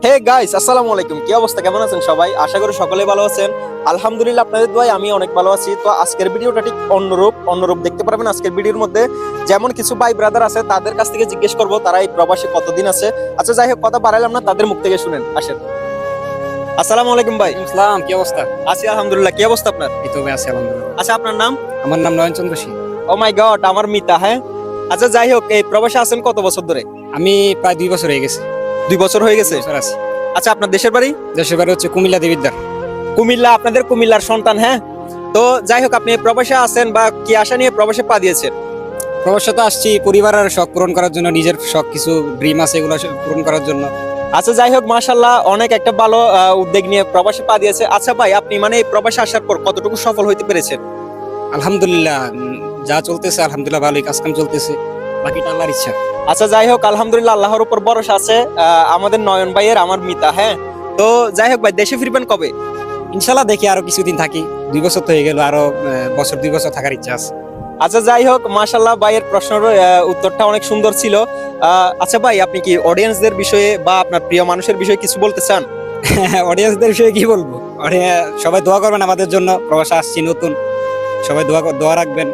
Hey guys, আসসালামু আলাইকুম। কি অবস্থা, কেমন আছেন সবাই? আশা করি সকলেই ভালো আছেন। আলহামদুলিল্লাহ, আপনাদের দোয়ায় আমি অনেক ভালো আছি। তো আজকের ভিডিওটা ঠিক অন্যরূপ দেখতে পারবেন। আজকের ভিডিওর মধ্যে যেমন কিছু ভাই ব্রাদার আছে, তাদের কাছ থেকে জিজ্ঞেস করব তারা এই প্রবাসে কতদিন আছে। আচ্ছা, যাই হোক, কথা বাড়াইলাম না, তাদের মুখ থেকে শুনেন। আসেন। আসসালামু আলাইকুম ভাই। ইসলাম, কি অবস্থা? আছি আলহামদুলিল্লাহ। কি অবস্থা আপনার? এই তো ভাই আছি আলহামদুলিল্লাহ। আচ্ছা, আপনার নাম? আমার নাম নয়ন চন্দ্র সিং। ও মাই গড, আমার মিতা। হ্যাঁ, আচ্ছা, যাই হোক, এই প্রবাসে আছেন কত বছর ধরে? আমি প্রায় 2 বছর হয়ে গেছে। 2 বছর হয়ে গেছে। 2 বছর আছি। আচ্ছা, আপনার দেশের বাড়ি? দেশের বাড়ি হচ্ছে কুমিল্লা দেবিদ্বার। কুমিল্লা? আপনাদের কুমিল্লার সন্তান। হ্যাঁ, তো যাই হোক, আপনি প্রবাসে আছেন বা কি আশা নিয়ে প্রবাসে পা দিয়েছেন? প্রবাসে তো আসছি পরিবারের শখ পূরণ করার জন্য, নিজের শখ কিছু ড্রিম আছে এগুলো পূরণ করার জন্য। আচ্ছা, যাই হোক, মাশাল্লাহ, অনেক একটা ভালো উদ্যোগ নিয়ে প্রবাসে পা দিয়েছে। আচ্ছা ভাই, আপনি মানে এই প্রবাসে আসার পর কতটুকু সফল হইতে পেরেছেন? আলহামদুলিল্লাহ, যা চলতেছে আলহামদুলিল্লাহ ভালোই, কাজকাম চলতেছে, বাকিটা আল্লাহর ইচ্ছা। আচ্ছা, যাই হোক, আলহামদুলিল্লাহ, আল্লাহর উপর ভরসা আছে। আমাদের নয়ন ভাইয়ের, আমার মিতা। হ্যাঁ, তো যাই হোক ভাই, দেশে ফিরবেন কবে? ইনশাল্লাহ দেখি আরো কিছুদিন থাকি। 2 বছর তো হয়ে গেল, আরো বছর 2 বছর থাকার ইচ্ছা আছে। আচ্ছা, যাই হোক, মাশাল্লাহ, ভাইয়ের প্রশ্নের উত্তরটা অনেক সুন্দর ছিল। আচ্ছা ভাই, আপনি কি অডিয়েন্সদের বিষয়ে বা আপনার প্রিয় মানুষের বিষয়ে কিছু বলতে চান? অডিয়েন্সদের বিষয়ে কি বলবো? সবাই দোয়া করবেন আমাদের জন্য, প্রবাসে আসছি নতুন, সবাই দোয়া রাখবেন।